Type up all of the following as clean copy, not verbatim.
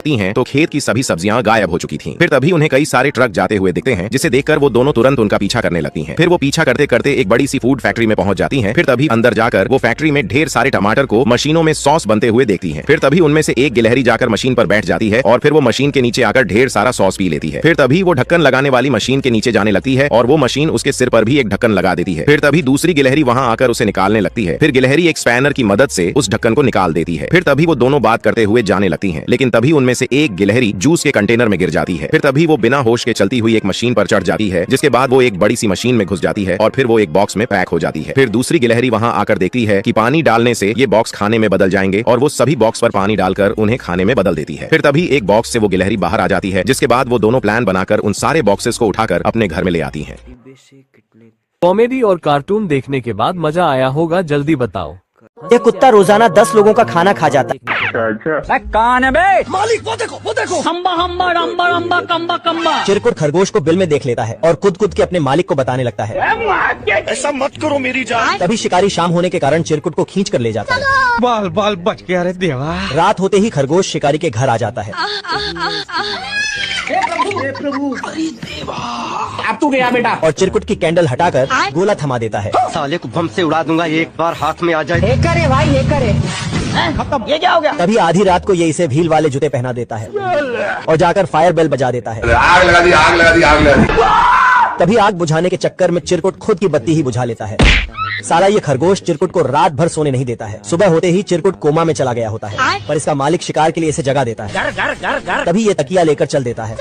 हैं तो खेत की सभी सब्जियां गायब हो चुकी थीं। फिर तभी उन्हें कई सारे ट्रक जाते हुए दिखते हैं, जिसे देखकर वो दोनों तुरंत उनका पीछा करने लगती हैं। फिर वो पीछा करते करते एक बड़ी सी फूड फैक्ट्री में पहुंच जाती हैं। फिर तभी अंदर जाकर वो फैक्ट्री में ढेर सारे टमाटर को मशीनों में सॉस बनते हुए देखती हैं। फिर तभी उनमें से एक गिलहरी जाकर मशीन पर बैठ जाती है और फिर वो मशीन के नीचे आकर ढेर सारा सॉस पी लेती है। फिर तभी वो ढक्कन लगाने वाली मशीन के नीचे जाने लगती है और वो मशीन उसके सिर पर भी एक ढक्कन लगा देती है। फिर तभी दूसरी गिलहरी वहां आकर उसे निकालने लगती है। फिर गिलहरी एक स्पैनर की मदद से उस ढक्कन को निकाल देती है। फिर तभी वो दोनों बात करते हुए जाने लगती हैं, लेकिन तभी उनमें से एक गिलहरी जूस के कंटेनर में गिर जाती है। फिर तभी वो बिना होश के चलती हुई एक मशीन पर चढ़ जाती है, जिसके बाद वो एक बड़ी सी मशीन में घुस जाती है और फिर वो एक बॉक्स में पैक हो जाती है। फिर दूसरी गिलहरी वहां आकर देखती है कि पानी डालने से ये बॉक्स खाने में बदल जाएंगे और वो सभी बॉक्स पर पानी डालकर उन्हें खाने में बदल देती है। फिर तभी एक बॉक्स से वो गिलहरी बाहर आ जाती है, जिसके बाद वो दोनों प्लान बनाकर उन सारे बॉक्सेस को उठाकर अपने घर में ले आती हैं। कॉमेडी और कार्टून देखने के बाद मजा आया होगा, जल्दी बताओ। ये कुत्ता रोजाना 10 लोगों का खाना खा जाता है। कौन है बे? मालिक वो देखो हम्बा हम्बा रम्बा रम्बा कम्बा कम्बा। चिरकुट खरगोश को बिल में देख लेता है और खुद के अपने मालिक को बताने लगता है। ऐसा मत करो मेरी जान। तभी शिकारी शाम होने के कारण चिरकुट को खींच कर ले जाता है। बाल बाल बच गया रे देवा। रात होते ही खरगोश शिकारी के घर आ जाता है। हे प्रभु अब तू गया बेटा। और चिरकुट की कैंडल हटाकर गोला थमा देता है। साले को बम से उड़ा दूंगा एक बार हाथ में आ जाए। ये करे भाई, ये करे। ये क्या हो गया? तभी आधी रात को ये इसे व्हील वाले जूते पहना देता है और जाकर फायर बेल बजा देता है। आग लगा दी, आग लगा दी, आग लगा दी। तभी आग बुझाने के चक्कर में चिरकुट खुद की बत्ती ही बुझा लेता है। साला ये खरगोश चिरकुट को रात भर सोने नहीं देता है। सुबह होते ही चिरकुट कोमा में चला गया होता है, पर इसका मालिक शिकार के लिए इसे जगा देता है। तभी ये तकिया लेकर चल देता है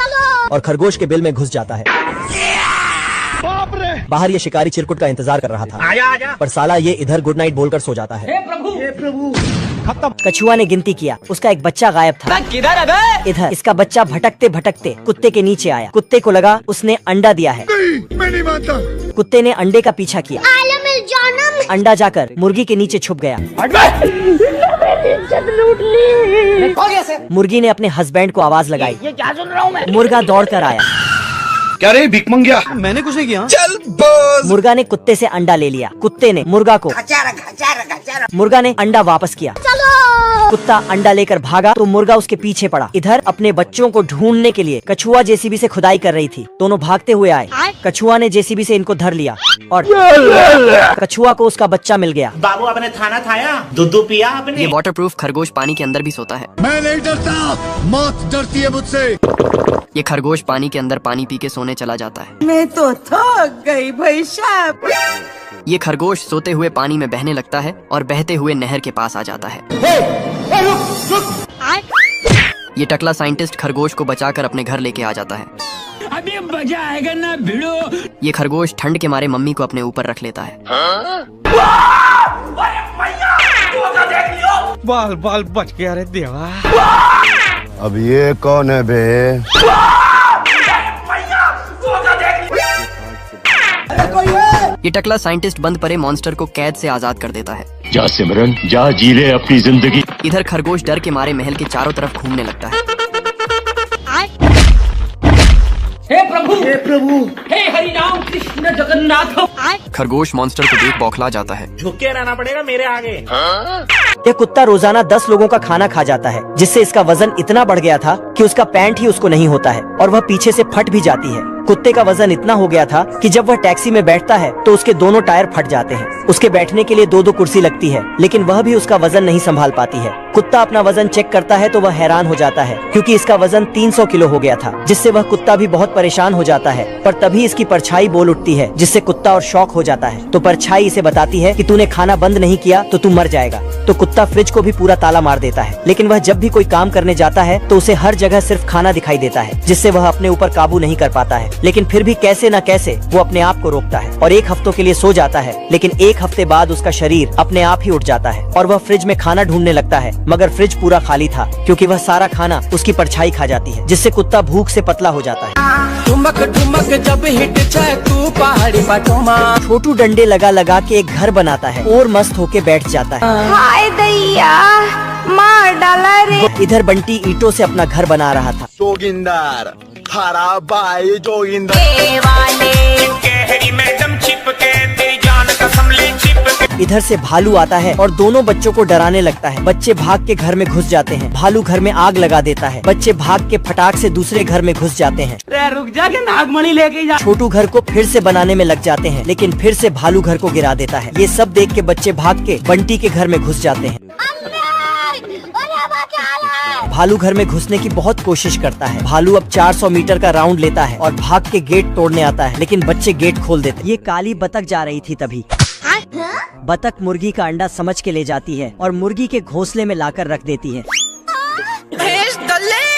और खरगोश के बिल में घुस जाता है। बाहर ये शिकारी चिरकुट का इंतजार कर रहा था, आजा। पर साला ये इधर गुड नाइट बोलकर सो जाता है। हे प्रभु खत्म। कछुआ ने गिनती किया, उसका एक बच्चा गायब था। किधर है बे? इधर। इसका बच्चा भटकते भटकते कुत्ते के नीचे आया। कुत्ते को लगा उसने अंडा दिया है। मैं नहीं मानता। कुत्ते ने अंडे का पीछा किया। अंडा जाकर मुर्गी के नीचे छुप गया। मुर्गी ने अपने हस्बैंड को आवाज लगाई। ये क्या सुन रहा हूँ मैं? मुर्गा दौड़ कर आया। क्या रे भिख मंगिया? मैंने कुछ नहीं किया। चल बस। मुर्गा ने कुत्ते से अंडा ले लिया। कुत्ते ने मुर्गा को मुर्गा ने अंडा वापस किया। कुत्ता अंडा लेकर भागा तो मुर्गा उसके पीछे पड़ा। इधर अपने बच्चों को ढूंढने के लिए कछुआ जेसीबी से खुदाई कर रही थी। दोनों भागते हुए आए। कछुआ ने जेसीबी से इनको धर लिया और कछुआ को उसका बच्चा मिल गया। बाबू आपने खाना खाया, दूध पिया आपने? ये वाटरप्रूफ खरगोश पानी के अंदर भी सोता है। मैं नहीं डरता, मौत डरती है मुझसे। ये खरगोश पानी के अंदर पानी पी के सोने चला जाता है। मैं तो थक गई भाई साहब। ये खरगोश सोते हुए पानी में बहने लगता है और बहते हुए नहर के पास आ जाता है। ये टकला साइंटिस्ट खरगोश को बचाकर अपने घर लेके आ जाता है। अभी मजा आएगा ना भिड़ो। ये खरगोश ठंड के मारे मम्मी को अपने ऊपर रख लेता है। बाल बाल बच गया रे देवा। अब ये कौन है बे? ये टकला साइंटिस्ट बंद पड़े मॉन्स्टर को कैद से आजाद कर देता है। जा सिमरन, जा जी ले अपनी जिंदगी। इधर खरगोश डर के मारे महल के चारों तरफ घूमने लगता है। हे प्रभु, हे हरि राम कृष्ण जगन्नाथ। खरगोश मॉन्स्टर को देख बौखला जाता है। झुक के रहना पड़ेगा मेरे आगे। ये कुत्ता रोजाना 10 लोगों का खाना खा जाता है, जिससे इसका वजन इतना बढ़ गया था कि उसका पैंट ही उसको नहीं होता है और वह पीछे से फट भी जाती है। कुत्ते का वजन इतना हो गया था कि जब वह टैक्सी में बैठता है तो उसके दोनों टायर फट जाते हैं। उसके बैठने के लिए 2-2 कुर्सी लगती है, लेकिन वह भी उसका वजन नहीं संभाल पाती है। कुत्ता अपना वजन चेक करता है तो वह हैरान हो जाता है, क्योंकि इसका वजन 300 किलो हो गया था, जिससे वह कुत्ता भी बहुत परेशान हो जाता है। पर तभी इसकी परछाई बोल उठती है, जिससे कुत्ता और शॉक हो जाता है। तो परछाई इसे बताती है कि तूने खाना बंद नहीं किया तो तू मर जाएगा। तो कुत्ता फ्रिज को भी पूरा ताला मार देता है, लेकिन वह जब भी कोई काम करने जाता है तो उसे हर जगह सिर्फ खाना दिखाई देता है, जिससे वह अपने ऊपर काबू नहीं कर पाता है। लेकिन फिर भी कैसे न कैसे वो अपने आप को रोकता है और 1 हफ्तों के लिए सो जाता है। लेकिन 1 हफ्ते बाद उसका शरीर अपने आप ही उठ जाता है और वह फ्रिज में खाना ढूंढने लगता है, मगर फ्रिज पूरा खाली था, क्योंकि वह सारा खाना उसकी परछाई खा जाती है, जिससे कुत्ता भूख से पतला हो जाता है। ठुमक ठुमक जब हिट जाए तू पहाड़ी बाटोमा। छोटू डंडे लगा लगा के एक घर बनाता है और मस्त होके बैठ जाता है। हाय दैया मार डाला रे। इधर बंटी ईंटों से अपना घर बना रहा था। जोगिंदर हरा भाई जोगिंदर। मैडम छिप के तेरी जान कसम ले छिप के। इधर से भालू आता है और दोनों बच्चों को डराने लगता है। बच्चे भाग के घर में घुस जाते हैं। भालू घर में आग लगा देता है। बच्चे भाग के फटाक से दूसरे घर में घुस जाते हैं। रुक जा के नागमणि लेके जा। छोटू घर को फिर से बनाने में लग जाते हैं, लेकिन फिर से भालू घर को गिरा देता है। ये सब देख के बच्चे भाग के बंटी के घर में घुस जाते हैं। भालू घर में घुसने की बहुत कोशिश करता है। भालू अब 400 मीटर का राउंड लेता है और भाग के गेट तोड़ने आता है, लेकिन बच्चे गेट खोल देते हैं। ये काली बतख जा रही थी तभी बतख मुर्गी का अंडा समझ के ले जाती है और मुर्गी के घोंसले में लाकर रख देती है।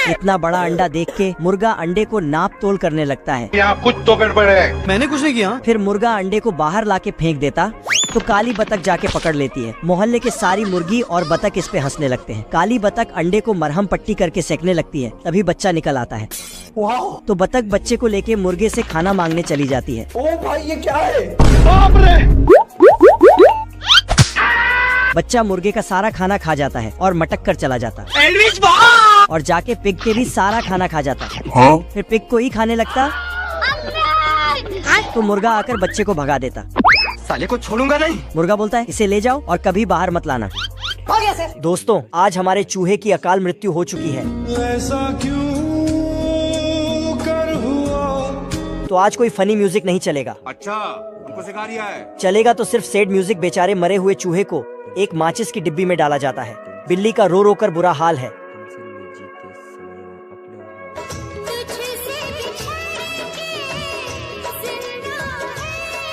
इतना बड़ा अंडा देख के मुर्गा अंडे को नाप तोल करने लगता है। यहाँ कुछ तो गड़बड़ है। मैंने कुछ नहीं किया। फिर मुर्गा अंडे को बाहर लाके फेंक देता तो काली बतख जाके पकड़ लेती है। मोहल्ले के सारी मुर्गी और बतख इस पे हंसने लगते हैं। काली बतख अंडे को मरहम पट्टी करके सेकने लगती है। तभी बच्चा निकल आता है। तो बतख बच्चे को लेके मुर्गे से खाना मांगने चली जाती है। ओ भाई ये क्या है? बाप रे! बच्चा मुर्गे का सारा खाना खा जाता है और मटक कर चला जाता है और जाके पिग के भी सारा खाना खा जाता है। फिर पिग को ही खाने लगता तो मुर्गा आकर बच्चे को भगा देता। साले को छोड़ूंगा नहीं। मुर्गा बोलता है इसे ले जाओ और कभी बाहर मत लाना। दोस्तों, आज हमारे चूहे की अकाल मृत्यु हो चुकी है। ऐसा क्यों कर हुआ? तो आज कोई फनी म्यूजिक नहीं चलेगा। अच्छा, हमको सिखा रिया है। चलेगा तो सिर्फ सैड म्यूजिक। बेचारे मरे हुए चूहे को एक माचिस की डिब्बी में डाला जाता है। बिल्ली का रो रो कर बुरा हाल है।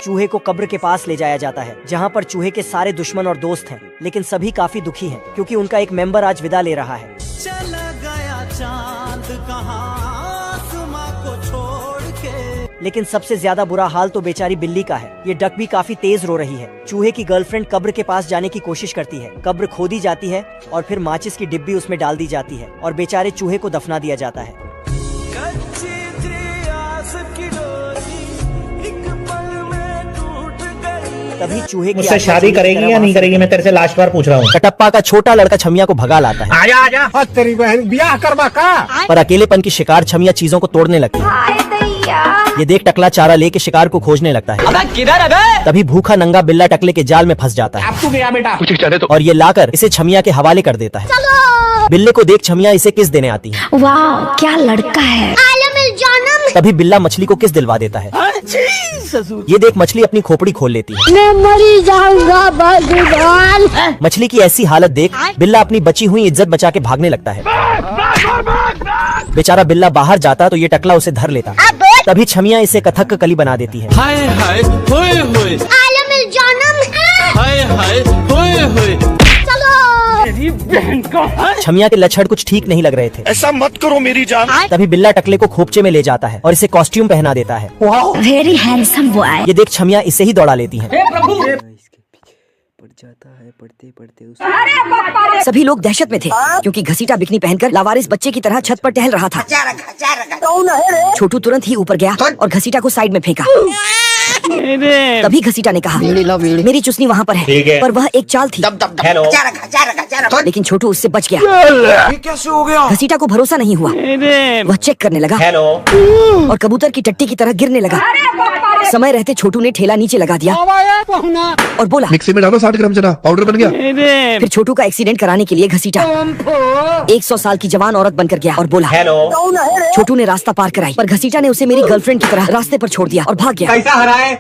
चूहे को कब्र के पास ले जाया जाता है, जहाँ पर चूहे के सारे दुश्मन और दोस्त हैं, लेकिन सभी काफी दुखी हैं क्योंकि उनका एक मेंबर आज विदा ले रहा है। चला गया चांद कहाँ आसमां को छोड़ के। लेकिन सबसे ज्यादा बुरा हाल तो बेचारी बिल्ली का है। ये डक भी काफी तेज रो रही है। चूहे की गर्लफ्रेंड कब्र के पास जाने की कोशिश करती है। कब्र खोदी जाती है और फिर माचिस की डिब्बी उसमें डाल दी जाती है और बेचारे चूहे को दफना दिया जाता है। तभी चूहे की मुझसे शादी करेगी या नहीं करेगी, मैं तेरे से लास्ट बार पूछ रहा हूँ। कटप्पा का छोटा लड़का छमिया को भगा लाता है। आजा आजा। तेरी बहन ब्याह करवा का। पर अकेलेपन की शिकार छमिया चीजों को तोड़ने लगती है। ये देख टकला चारा लेके शिकार को खोजने लगता है। अबे किधर है? तभी भूखा नंगा बिल्ला टकले के जाल में फंस जाता है। अब तू गया बेटा। कुछ चले तो और ये लाकर इसे छमिया के हवाले कर देता है। बिल्ले को देख छमिया इसे किस देने आती है। वाह क्या लड़का है। तभी बिल्ला मछली को किस दिलवा देता है। ये देख मछली अपनी खोपड़ी खोल लेती है। मैं मरी जाऊंगा भगवान। मछली की ऐसी हालत देख बिल्ला अपनी बची हुई इज्जत बचा के भागने लगता है। बेचारा बिल्ला बाहर जाता तो ये टकला उसे धर लेता। तभी छमिया इसे कथक कली बना देती है। हाय हाय होए होए। हाय हाय होए होए। छमिया के लक्षण कुछ ठीक नहीं लग रहे थे। ऐसा मत करो मेरी जान। तभी बिल्ला टकले को खोपचे में ले जाता है और इसे कॉस्ट्यूम पहना देता है। Very handsome boy. ये देख छमिया इसे ही दौड़ा लेती है। सभी लोग दहशत में थे क्योंकि घसीटा बिकनी पहनकर लावारिस बच्चे की तरह छत पर टहल रहा था। छोटू तुरंत ही ऊपर गया और घसीटा को साइड में फेंका। तभी घसीटा ने कहा मेरी चुसनी वहाँ पर है, पर वह एक चाल थी। हेलो। लेकिन छोटू उससे बच गया। ये कैसे हो गया? घसीटा को भरोसा नहीं हुआ। वह चेक करने लगा हेलो। और कबूतर की टट्टी की तरह गिरने लगा। समय रहते छोटू ने ठेला नीचे लगा दिया और बोला मिक्सी में डालो 60 ग्राम चना पाउडर बन गया। फिर छोटू का एक्सीडेंट कराने के लिए घसीटा 100 साल की जवान औरत बनकर गया और बोला हेलो। छोटू ने रास्ता पार कराई, पर घसीटा ने उसे मेरी गर्लफ्रेंड की तरह रास्ते पर छोड़ दिया और भाग गया। कैसा हराए?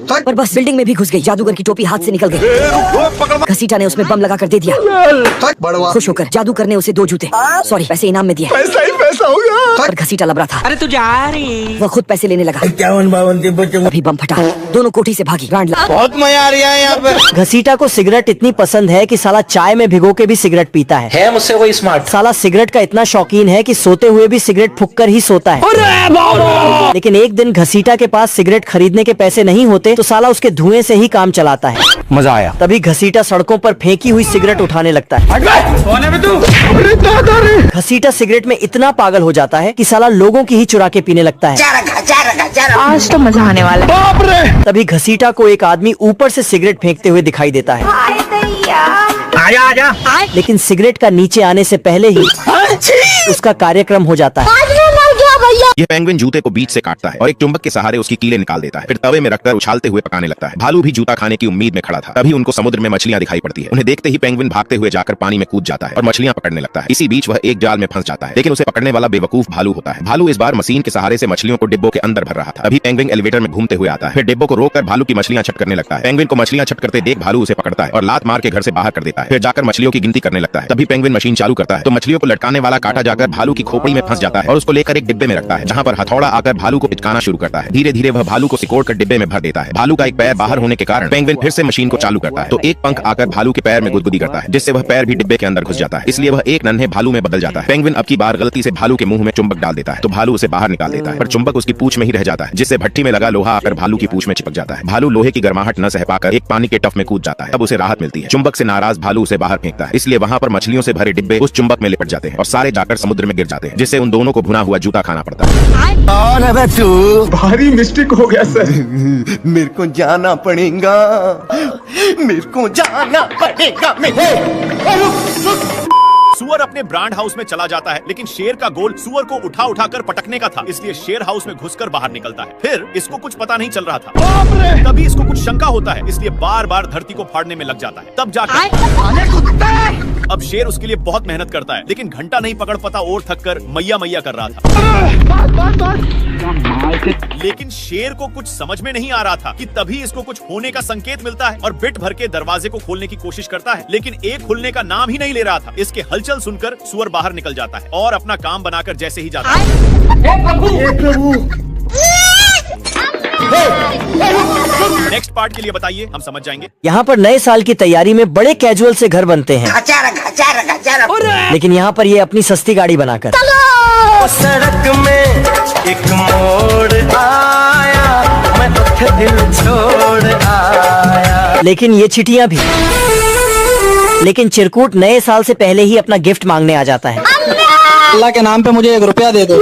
पर बस बिल्डिंग में भी घुस गई। जादूगर की टोपी हाथ से निकल गई। घसीटा ने उसमें बम लगा कर दे दिया। खुश होकर जादूगर ने उसे 2 जूते सॉरी पैसे इनाम में दिए। पैसा ही पैसा हो गया। पर घसीटा लबड़ा था। अरे तू जा रही। वह खुद पैसे लेने लगा। 51 अभी बम फटा। दोनों कोठी से भागी। ब्रांड बहुत मजा आ रहा है यहाँ पे। घसीटा को सिगरेट इतनी पसंद है कि साला चाय में भिगो के भी सिगरेट पीता है मुझसे कोई स्मार्ट। साला सिगरेट का इतना शौकीन है कि सोते हुए भी सिगरेट फूंक कर ही सोता है। लेकिन एक दिन घसीटा के पास सिगरेट खरीदने के पैसे नहीं होते तो साला उसके धुएं से ही काम चलाता है। मजा आया। तभी घसीटा सड़कों पर फेंकी हुई सिगरेट उठाने लगता है। घसीटा सिगरेट में इतना पागल हो जाता है कि साला लोगों की ही चुरा के पीने लगता है। आज तो मजा आने वाला है। तभी घसीटा को एक आदमी ऊपर से सिगरेट फेंकते हुए दिखाई देता है। आजा आजा। लेकिन सिगरेट का नीचे आने से पहले ही उसका कार्यक्रम हो जाता है। यह पेंगुइन जूते को बीच से काटता है और एक चुंबक के सहारे उसकी कीलें निकाल देता है, फिर तवे में रखकर उछालते हुए पकाने लगता है। भालू भी जूता खाने की उम्मीद में खड़ा था। तभी उनको समुद्र में मछलियां दिखाई पड़ती है। उन्हें देखते ही पेंगुइन भागते हुए जाकर पानी में कूद जाता है और मछलियां पकड़ने लगता है। इसी बीच वह एक जाल में फंस जाता है, लेकिन उसे पकड़ने वाला बेवकूफ भालू होता है। भालू इस बार मशीन के सहारे से मछलियों को डिब्बों के अंदर भर रहा था। अभी पेंगुइन एलिवेटर में घूमते हुए आता है, फिर डिब्बों को रोककर भालू की मछलियां छट करने लगता है। पेंगुइन को मछलियां छट करते देख भालू उसे पकड़ता है और लात मार के घर से बाहर कर देता है। फिर जाकर मछलियों की गिनती करने लगता है। तभी पेंगुइन मशीन चालू करता है तो मछलियों को लटकाने वाला कांटा जाकर भालू की खोपड़ी में फंस जाता है और उसको लेकर एक डिब्बे में रखता है, जहां पर हथौड़ा आकर भालू को पिचकाना शुरू करता है। धीरे धीरे वह भालू को सिकोड़ कर डिब्बे में भर देता है। भालू का एक पैर बाहर होने के कारण पेंगुइन फिर से मशीन को चालू करता है तो एक पंख आकर भालू के पैर में गुदगुदी करता है, जिससे वह पैर भी डिब्बे के अंदर घुस जाता है। इसलिए वह एक नन्हे भालू में बदल जाता है। पेंगुइन अब की बार गलती से भालू के मुंह में चुंबक डाल देता है तो भालू उसे बाहर निकाल देता है, पर चुंबक उसकी पूंछ में ही रह जाता है, जिससे भट्टी में लगा लोहा आकर भालू की पूंछ में चिपक जाता है। भालू लोहे की गर्माहट न सह पाकर एक पानी के टफ में कूद जाता है। तब उसे राहत मिलती है। चुंबक से नाराज भालू उसे बाहर फेंकता है, इसलिए वहां पर मछलियों से भरे डिब्बे उस चुंबक में लिपट जाते हैं और सारे जाकर समुद्र में गिर जाते हैं, जिससे उन दोनों को भुना हुआ जूता खाना पड़ता है। भारी मिस्टेक हो गया सर। मेरे को जाना पड़ेगा, मेरे को जाना पड़ेगा। सुअर अपने ब्रांड हाउस में चला जाता है, लेकिन शेर का गोल सुअर को उठा उठाकर पटकने का था, इसलिए शेर हाउस में घुसकर बाहर निकलता है। फिर इसको कुछ पता नहीं चल रहा था, तभी इसको कुछ शंका होता है, इसलिए बार बार धरती को फाड़ने में लग जाता है। तब जाकर अब शेर उसके लिए बहुत मेहनत करता है, लेकिन घंटा नहीं पकड़ पाता और थक कर मैया मैया कर रहा था। लेकिन शेर को कुछ समझ में नहीं आ रहा था कि तभी इसको कुछ होने का संकेत मिलता है और बिट भर के दरवाजे को खोलने की कोशिश करता है, लेकिन एक खुलने का नाम ही नहीं ले रहा था। इसके हलचल सुनकर सुअर बाहर निकल जाता है और अपना काम बनाकर जैसे ही जाता है। नेक्स्ट पार्ट के लिए बताइए, हम समझ जाएंगे। यहाँ पर नए साल की तैयारी में बड़े कैजुअल से घर बनते हैं, लेकिन यहाँ पर ये अपनी सस्ती गाड़ी बनाकर सड़क में एक मोड़ आया, मैं तो दिल छोड़ आया। लेकिन ये चिटियाँ भी, लेकिन चिरकुट नए साल से पहले ही अपना गिफ्ट मांगने आ जाता है। अल्लाह के नाम पे मुझे 1 रुपया दे दो।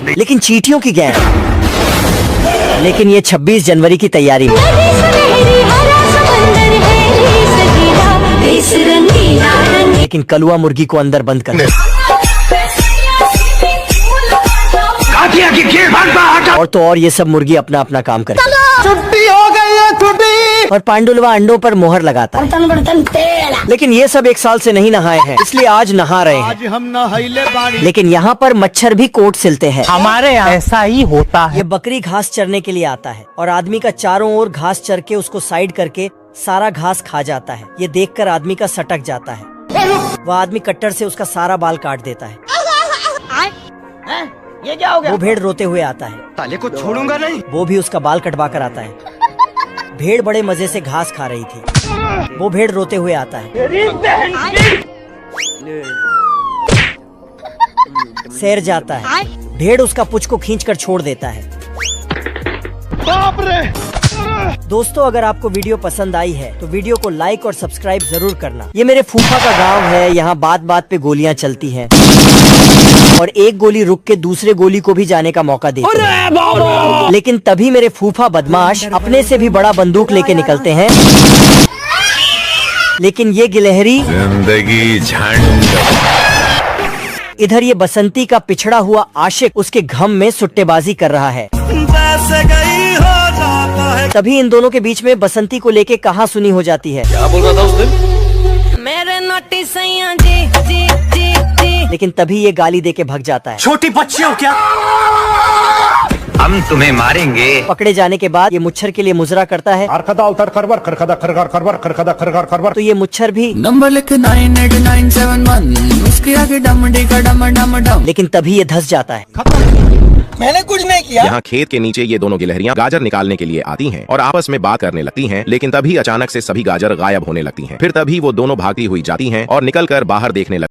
लेकिन चींटियों की गैंग, लेकिन ये 26 जनवरी की तैयारी में लेकिन कलुआ मुर्गी को अंदर बंद कर और तो और ये सब मुर्गी अपना अपना काम करे। छुट्टी हो गई है, छुट्टी। और पांडुलवा अंडों पर मोहर लगाता है। लेकिन ये सब 1 साल से नहीं नहाए हैं, इसलिए आज नहा रहे हैं। आज हम नहाइले बाड़ी। लेकिन यहाँ पर मच्छर भी कोट सिलते हैं। हमारे यहाँ ऐसा ही होता है। ये बकरी घास चरने के लिए आता है और आदमी का चारों ओर घास चर के उसको साइड करके सारा घास खा जाता है। ये देखकर आदमी का सटक जाता है। वह आदमी कट्टर से उसका सारा बाल काट देता है। ये क्या हो गया? वो भेड़ रोते हुए आता है। साले को छोड़ूंगा नहीं। वो भी उसका बाल कटवा कर आता है। भेड़ बड़े मजे से घास खा रही थी। वो भेड़ रोते हुए आता है। सैर जाता है। भेड़ उसका पुछ को खींचकर छोड़ देता है। बाप रे। दोस्तों, अगर आपको वीडियो पसंद आई है तो वीडियो को लाइक और सब्सक्राइब जरूर करना। ये मेरे फूफा का गांव है, यहाँ बात बात पे गोलियां चलती हैं और एक गोली रुक के दूसरे गोली को भी जाने का मौका देती है। लेकिन तभी मेरे फूफा बदमाश अपने से भी बड़ा बंदूक लेके निकलते हैं। लेकिन ये गिलहरी जिंदगी झंड। इधर ये बसंती का पिछड़ा हुआ आशिक उसके घम में सुट्टेबाजी कर रहा है। तभी इन दोनों के बीच में बसंती को लेके कहा सुनी हो जाती है। क्या बोल रहा था उस दिन? मेरे नोटी सैया जी जी जी जी। लेकिन तभी ये गाली देके भग जाता है। छोटी बच्ची हो क्या? हम तुम्हें मारेंगे। पकड़े जाने के बाद ये मुच्छर के लिए मुजरा करता है। तो ये मुच्छर भी नंबर लिख 98971, उसके आगे डम डिगा डम डम डम। लेकिन तभी ये धंस जाता है। मैंने कुछ नहीं किया। यहाँ खेत के नीचे ये दोनों गिलहरियां गाजर निकालने के लिए आती हैं और आपस में बात करने लगती हैं, लेकिन तभी अचानक से सभी गाजर गायब होने लगती हैं। फिर तभी वो दोनों भागती हुई जाती हैं और निकलकर बाहर देखने लगती हैं।